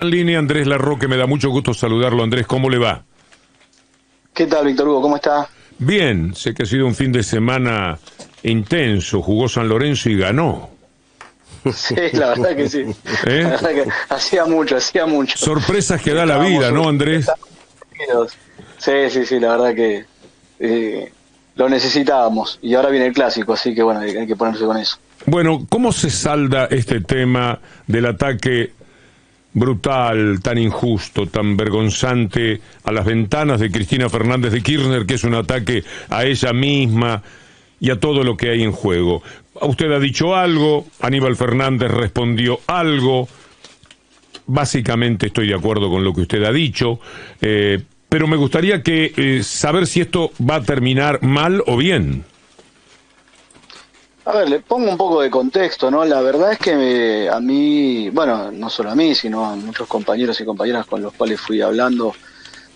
En línea Andrés Larroque, me da mucho gusto saludarlo. Andrés, ¿cómo le va? ¿Qué tal, Víctor Hugo? ¿Cómo está? Bien, sé que ha sido un fin de semana intenso, jugó San Lorenzo y ganó. Sí, la verdad que sí. La verdad que hacía mucho. Sorpresas que da la vida, ¿no, Andrés? Sí, la verdad que lo necesitábamos. Y ahora viene el clásico, así que bueno, hay que ponerse con eso. Bueno, ¿cómo se salda este tema del ataque brutal, tan injusto, tan vergonzante a las ventanas de Cristina Fernández de Kirchner, que es un ataque a ella misma y a todo lo que hay en juego? Usted ha dicho algo, Aníbal Fernández respondió algo, básicamente estoy de acuerdo con lo que usted ha dicho, pero me gustaría saber si esto va a terminar mal o bien. A ver, le pongo un poco de contexto, ¿no? La verdad es que a mí, bueno, no solo a mí, sino a muchos compañeros y compañeras con los cuales fui hablando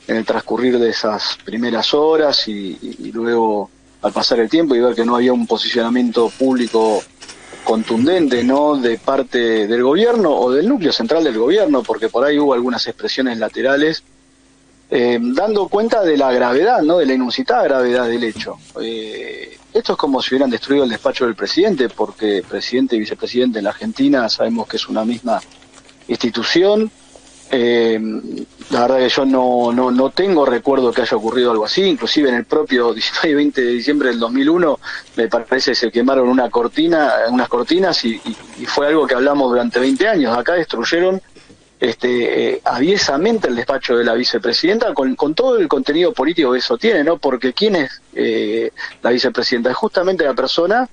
en el transcurrir de esas primeras horas y luego al pasar el tiempo y ver que no había un posicionamiento público contundente, ¿no?, de parte del gobierno o del núcleo central del gobierno, porque por ahí hubo algunas expresiones laterales dando cuenta de la gravedad, ¿no?, de la inusitada gravedad del hecho. Esto es como si hubieran destruido el despacho del presidente, porque presidente y vicepresidente en la Argentina sabemos que es una misma institución. La verdad que yo no tengo recuerdo que haya ocurrido algo así. Inclusive en el propio 19 y 20 de diciembre del 2001 me parece que se quemaron unas cortinas y fue algo que hablamos durante 20 años. Acá destruyeron aviesamente el despacho de la vicepresidenta con todo el contenido político que eso tiene, ¿no? Porque ¿quién es la vicepresidenta? Es justamente la persona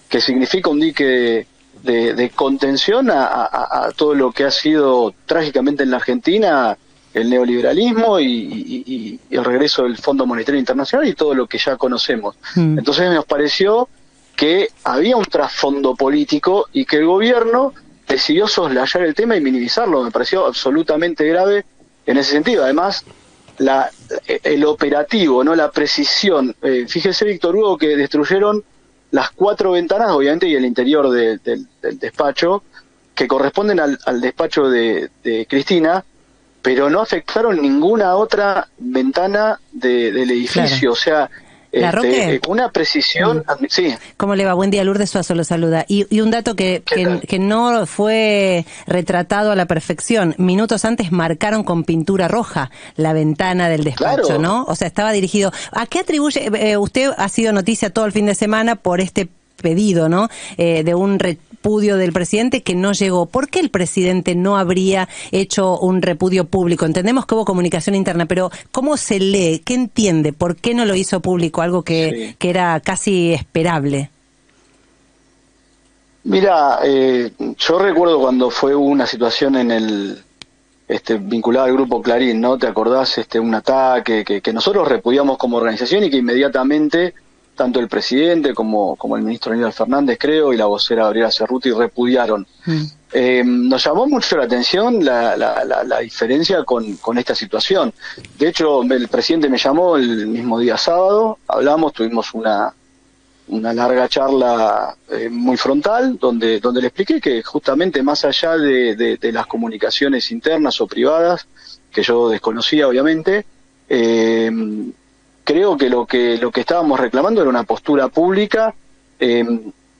que significa un dique de contención a todo lo que ha sido trágicamente en la Argentina el neoliberalismo y el regreso del Fondo Monetario Internacional y todo lo que ya conocemos. Entonces nos pareció que había un trasfondo político y que el gobierno decidió soslayar el tema y minimizarlo. Me pareció absolutamente grave en ese sentido. Además, el operativo, no la precisión. Fíjese, Víctor Hugo, que destruyeron las 4 ventanas, obviamente, y el interior del despacho, que corresponden al despacho de Cristina, pero no afectaron ninguna otra ventana del edificio. Claro. O sea, una precisión. Sí. ¿Cómo le va? Buen día, Lourdes Suazo lo saluda. Y un dato que no fue retratado a la perfección. Minutos antes marcaron con pintura roja la ventana del despacho, claro, ¿no? O sea, estaba dirigido. ¿A qué atribuye? Usted ha sido noticia todo el fin de semana por este pedido, ¿no? De un repudio del presidente que no llegó. ¿Por qué el presidente no habría hecho un repudio público? Entendemos que hubo comunicación interna, pero ¿cómo se lee? ¿Qué entiende? ¿Por qué no lo hizo público? Algo que era casi esperable. Mira, yo recuerdo cuando fue una situación en el vinculada al grupo Clarín, ¿no? ¿Te acordás? Un ataque que nosotros repudiamos como organización y que inmediatamente tanto el presidente como el ministro Aníbal Fernández, creo, y la vocera Gabriela Cerruti repudiaron. Nos llamó mucho la atención la diferencia con esta situación. De hecho, el presidente me llamó el mismo día sábado, hablamos, tuvimos una larga charla muy frontal, donde le expliqué que justamente más allá de las comunicaciones internas o privadas, que yo desconocía obviamente, creo que lo que estábamos reclamando era una postura pública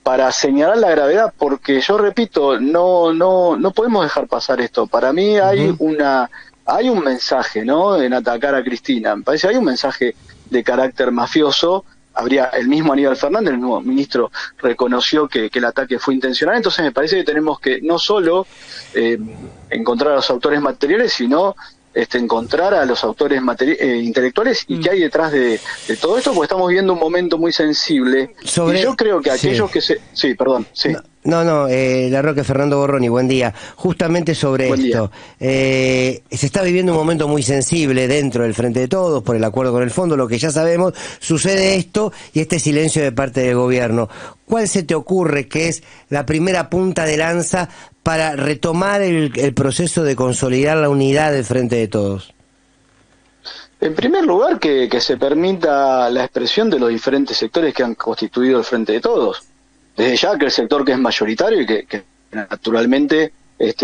para señalar la gravedad, porque yo repito, no podemos dejar pasar esto. Para mí hay un mensaje, ¿no?, en atacar a Cristina. Me parece que hay un mensaje de carácter mafioso. El mismo Aníbal Fernández, el nuevo ministro, reconoció que el ataque fue intencional. Entonces me parece que tenemos que no solo encontrar a los autores materiales, sino encontrar a los autores intelectuales y qué hay detrás de todo esto, porque estamos viendo un momento muy sensible. Y yo creo que aquellos que se... Sí, perdón, sí. Larroque, Fernando Borroni, buen día. Justamente sobre esto, se está viviendo un momento muy sensible dentro del Frente de Todos por el acuerdo con el fondo, lo que ya sabemos, sucede esto y este silencio de parte del gobierno. ¿Cuál se te ocurre que es la primera punta de lanza para retomar el proceso de consolidar la unidad del Frente de Todos? En primer lugar, que se permita la expresión de los diferentes sectores que han constituido el Frente de Todos. Desde ya que el sector que es mayoritario y que naturalmente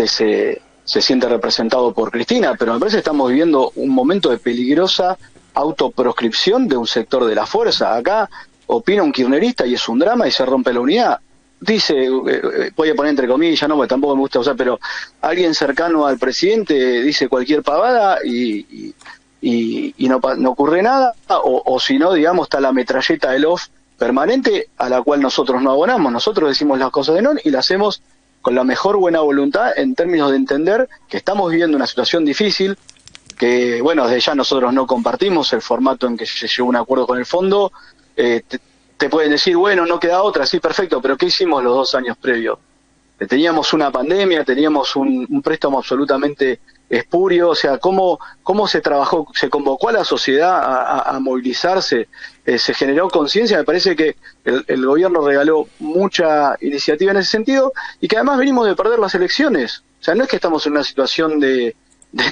se se siente representado por Cristina, pero me parece que estamos viviendo un momento de peligrosa autoproscripción de un sector de la fuerza. Acá opina un kirchnerista y es un drama y se rompe la unidad. Dice, voy a poner entre comillas, no, porque tampoco me gusta usar, pero alguien cercano al presidente dice cualquier pavada y no ocurre nada, o si no, digamos, está la metralleta del off permanente a la cual nosotros no abonamos. Nosotros decimos las cosas de non y las hacemos con la mejor buena voluntad en términos de entender que estamos viviendo una situación difícil, que, bueno, desde ya nosotros no compartimos el formato en que se llegó a un acuerdo con el fondo. Te pueden decir, bueno, no queda otra, sí, perfecto, pero ¿qué hicimos los 2 años previos? Teníamos una pandemia, teníamos un préstamo absolutamente espurio, o sea, ¿cómo se trabajó, se convocó a la sociedad a movilizarse, se generó conciencia? Me parece que el gobierno regaló mucha iniciativa en ese sentido, y que además venimos de perder las elecciones, o sea, no es que estamos en una situación de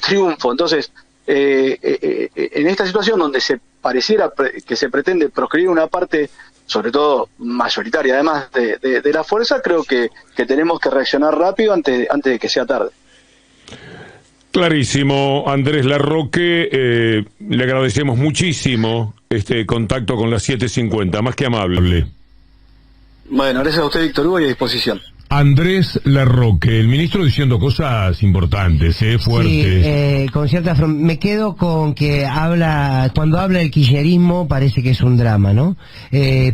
triunfo. Entonces, en esta situación donde se pareciera que se pretende proscribir una parte, sobre todo mayoritaria además de la fuerza, creo que tenemos que reaccionar rápido antes de que sea tarde. Clarísimo, Andrés Larroque, le agradecemos muchísimo este contacto con las 7:50, más que amable. Bueno, gracias a usted, Víctor Hugo, y a disposición. Andrés Larroque, el ministro diciendo cosas importantes, fuertes. Sí, con cierta me quedo con que cuando habla del kirchnerismo parece que es un drama, ¿no?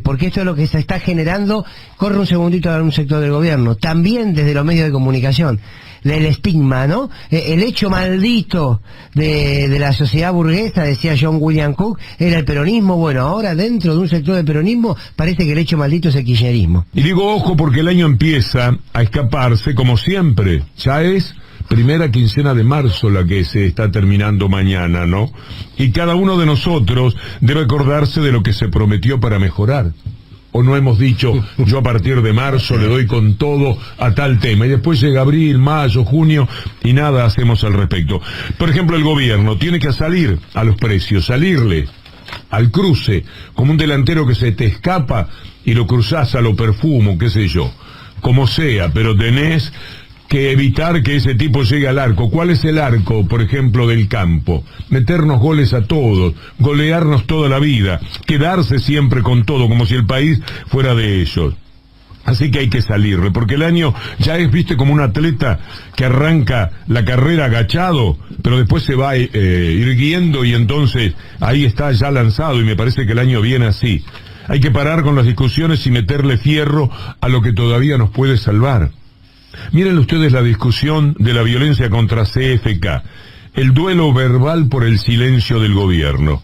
Porque esto es lo que se está generando. Corre un segundito a un sector del gobierno, también desde los medios de comunicación. El estigma, ¿no? El hecho maldito de la sociedad burguesa, decía John William Cook, era el peronismo. Bueno, ahora dentro de un sector del peronismo parece que el hecho maldito es el kirchnerismo. Y digo ojo porque el año empieza a escaparse como siempre. Ya es primera quincena de marzo la que se está terminando mañana, ¿no? Y cada uno de nosotros debe acordarse de lo que se prometió para mejorar. O no hemos dicho, yo a partir de marzo le doy con todo a tal tema, y después llega abril, mayo, junio, y nada hacemos al respecto. Por ejemplo, el gobierno tiene que salir a los precios, salirle al cruce, como un delantero que se te escapa y lo cruzás a lo perfumo, qué sé yo, como sea, pero tenés que evitar que ese tipo llegue al arco. ¿Cuál es el arco, por ejemplo, del campo? Meternos goles a todos, golearnos toda la vida, quedarse siempre con todo, como si el país fuera de ellos. Así que hay que salirle, porque el año ya es, viste, como un atleta que arranca la carrera agachado, pero después se va irguiendo y entonces ahí está ya lanzado, y me parece que el año viene así. Hay que parar con las discusiones y meterle fierro a lo que todavía nos puede salvar. Miren ustedes la discusión de la violencia contra CFK, el duelo verbal por el silencio del gobierno.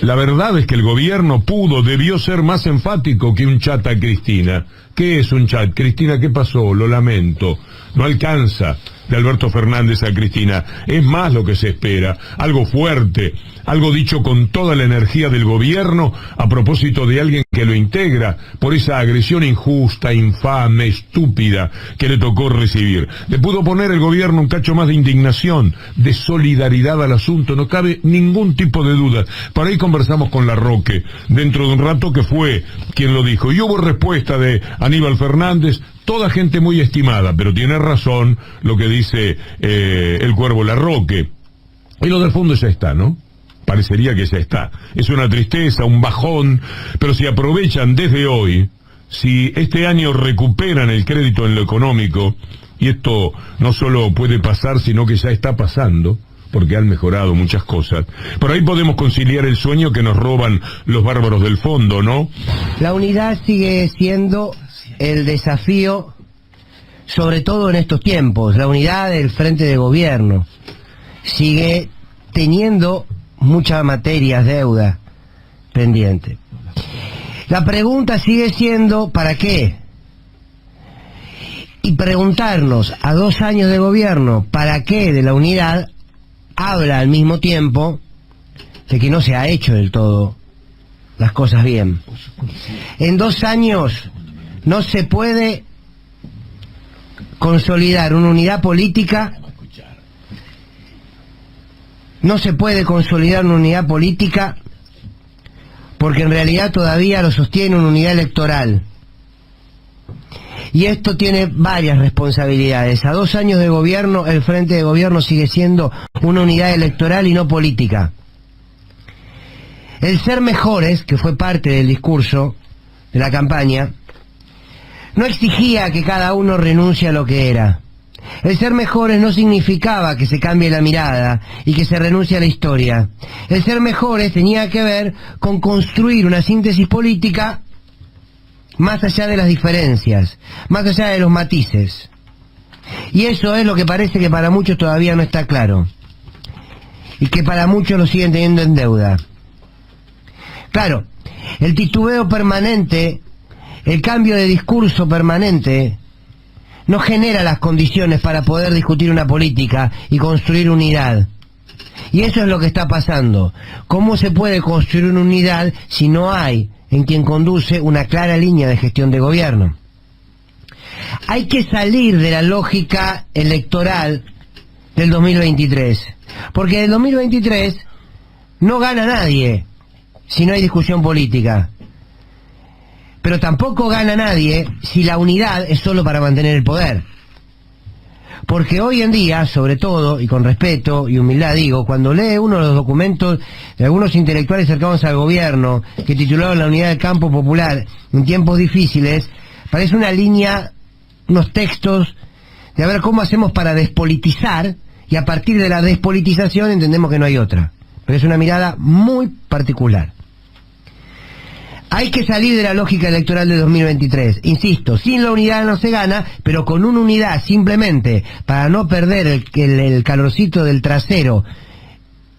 La verdad es que el gobierno debió ser más enfático que un chat a Cristina. ¿Qué es un chat? Cristina, ¿qué pasó? Lo lamento. No alcanza de Alberto Fernández a Cristina. Es más lo que se espera. Algo fuerte, algo dicho con toda la energía del gobierno a propósito de alguien que lo integra por esa agresión injusta, infame, estúpida que le tocó recibir. Le pudo poner el gobierno un cacho más de indignación, de solidaridad al asunto, no cabe ningún tipo de duda. Por ahí conversamos con Larroque dentro de un rato, que fue quien lo dijo, y hubo respuesta de Aníbal Fernández, toda gente muy estimada, pero tiene razón lo que dice el Cuervo Larroque. Y lo del fondo ya está, ¿no? Parecería que ya está. Es una tristeza, un bajón, pero si aprovechan desde hoy, si este año recuperan el crédito en lo económico, y esto no solo puede pasar, sino que ya está pasando, porque han mejorado muchas cosas, por ahí podemos conciliar el sueño que nos roban los bárbaros del fondo, ¿no? La unidad sigue siendo el desafío, sobre todo en estos tiempos. La unidad del frente de gobierno sigue teniendo muchas materias, deuda pendiente. La pregunta sigue siendo ¿para qué? Y preguntarnos a 2 años de gobierno ¿para qué? De la unidad, habla al mismo tiempo de que no se ha hecho del todo las cosas bien. En 2 años no se puede consolidar una unidad política. No se puede consolidar una unidad política porque en realidad todavía lo sostiene una unidad electoral. Y esto tiene varias responsabilidades. A 2 años de gobierno, el frente de gobierno sigue siendo una unidad electoral y no política. El ser mejores, que fue parte del discurso de la campaña, no exigía que cada uno renuncie a lo que era. El ser mejores no significaba que se cambie la mirada y que se renuncie a la historia. El ser mejores tenía que ver con construir una síntesis política más allá de las diferencias, más allá de los matices. Y eso es lo que parece que para muchos todavía no está claro. Y que para muchos lo siguen teniendo en deuda. Claro, el titubeo permanente, el cambio de discurso permanente, no genera las condiciones para poder discutir una política y construir unidad. Y eso es lo que está pasando. ¿Cómo se puede construir una unidad si no hay en quien conduce una clara línea de gestión de gobierno? Hay que salir de la lógica electoral del 2023, porque del 2023 no gana nadie si no hay discusión política. Pero tampoco gana nadie si la unidad es solo para mantener el poder. Porque hoy en día, sobre todo, y con respeto y humildad digo, cuando lee uno de los documentos de algunos intelectuales cercanos al gobierno, que titularon La unidad del campo popular en tiempos difíciles, parece una línea, unos textos, de a ver cómo hacemos para despolitizar, y a partir de la despolitización entendemos que no hay otra. Pero es una mirada muy particular. Hay que salir de la lógica electoral de 2023. Insisto, sin la unidad no se gana, pero con una unidad simplemente para no perder el calorcito del trasero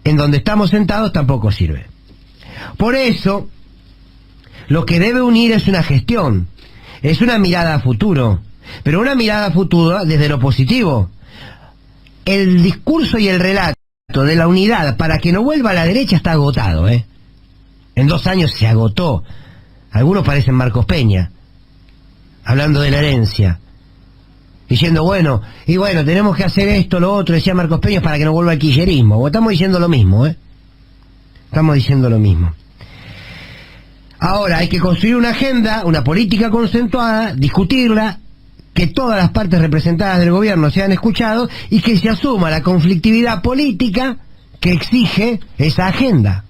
en donde estamos sentados tampoco sirve. Por eso, lo que debe unir es una gestión, es una mirada a futuro, pero una mirada a futuro desde lo positivo. El discurso y el relato de la unidad para que no vuelva a la derecha está agotado, ¿eh? En 2 años se agotó. Algunos parecen Marcos Peña, hablando de la herencia, diciendo, bueno, tenemos que hacer esto, lo otro, decía Marcos Peña, para que no vuelva el kirchnerismo. O estamos diciendo lo mismo, ¿eh? Estamos diciendo lo mismo. Ahora, hay que construir una agenda, una política consensuada, discutirla, que todas las partes representadas del gobierno sean escuchadas y que se asuma la conflictividad política que exige esa agenda.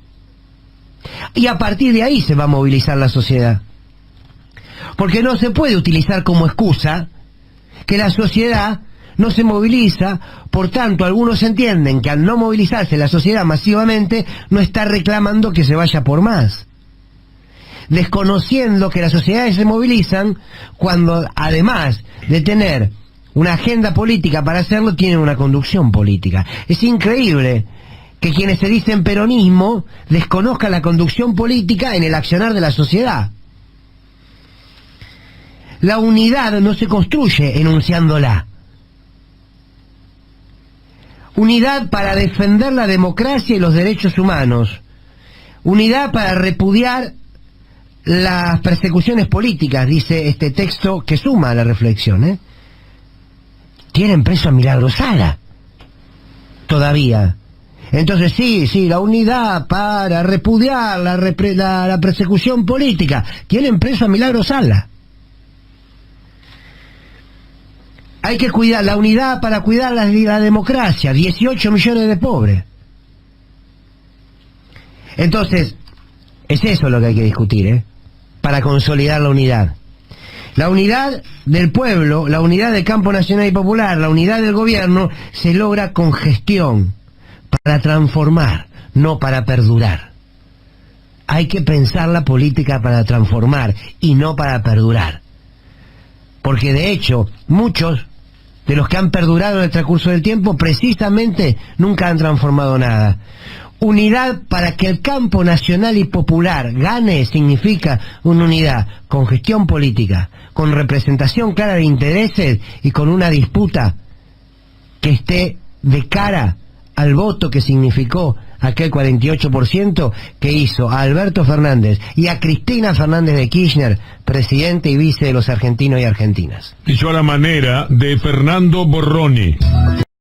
Y a partir de ahí se va a movilizar la sociedad. Porque no se puede utilizar como excusa que la sociedad no se moviliza, por tanto algunos entienden que al no movilizarse la sociedad masivamente no está reclamando que se vaya por más. Desconociendo que las sociedades se movilizan cuando además de tener una agenda política para hacerlo, tienen una conducción política. Es increíble que quienes se dicen peronismo desconozcan la conducción política en el accionar de la sociedad. La unidad no se construye enunciándola. Unidad para defender la democracia y los derechos humanos. Unidad para repudiar las persecuciones políticas, dice este texto que suma a la reflexión, ¿eh? Tienen preso a Milagro Sala. Todavía. Entonces sí, la unidad para repudiar la persecución política. Tienen preso a Milagro Sala. Hay que cuidar la unidad para cuidar la democracia. 18 millones de pobres. Entonces, es eso lo que hay que discutir, ¿eh? Para consolidar la unidad. La unidad del pueblo, la unidad del campo nacional y popular, la unidad del gobierno, se logra con gestión, para transformar, no para perdurar. Hay que pensar la política para transformar y no para perdurar. Porque de hecho, muchos de los que han perdurado en el transcurso del tiempo, precisamente nunca han transformado nada. Unidad para que el campo nacional y popular gane significa una unidad con gestión política, con representación clara de intereses y con una disputa que esté de cara al voto que significó aquel 48% que hizo a Alberto Fernández y a Cristina Fernández de Kirchner, presidente y vice de los argentinos y argentinas. Hizo a la manera de Fernando Borroni.